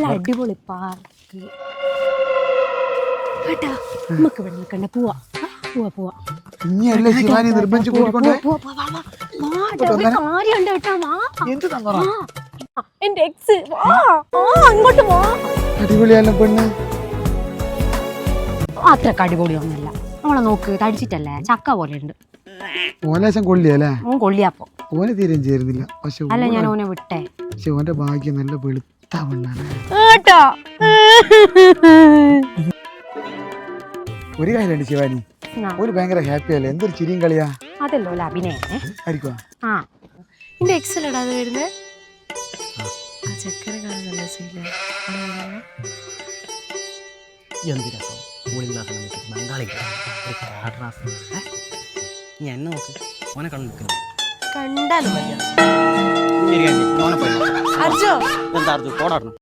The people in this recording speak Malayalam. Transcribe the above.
നല്ല അടിപൊളി പാർക്ക് കേട്ടാ. നമുക്ക് ഇവിടെ നിൽക്കണ്ട, പോവാ പോവാ പോവാ. ഇനിയല്ലേ ശിവാനി നിർബന്ധിച്ച് കൂട്ടിക്കൊണ്ടേ. കാര്യമുണ്ട് കേട്ടാ, വാ. എന്ത് തന്നറ എന്റെ എക്സ്, അങ്ങോട്ട് വാ. അടിപൊളിയല്ല പെണ്ണ്. അത്രക്ക് അടിപൊളിയൊന്നുമല്ല. നമ്മളെ നോക്ക്, തടിച്ചിട്ടല്ലേ, ചക്ക പോലെ ഉണ്ട്. ഓലേശം കൊള്ളിയല്ലേ? ഓൻ കൊള്ളിയാപ്പോ. ഓനെ തീരെ ചേരുന്നില്ല. പക്ഷെ അല്ല, ഞാൻ ഓനെ വിട്ടേ. പക്ഷെ ഓന്റെ ഭാഗ്യം നല്ല വെളുത്ത പെണ്ണാണ്. ഒരു കാര്യമുണ്ട് ശിവാനി, ഒരു ഭയങ്കര ഹാപ്പി അല്ലേ? എന്തൊരു ചിരിയും കളിയാ. അതല്ലോ അഭിനയം ആയിരിക്കും. ആ, എന്റെ എക്സലടാ അത് വരുന്നത്. ചക്കര കാണാൻ നല്ല സീല. എന്ത് രസം ബംഗാളി നീ എന്നെ നോക്ക്, ഓനെ കണ്ടു നിൽക്കുന്നു. കണ്ടാലും എന്താ പോടാടുന്നു.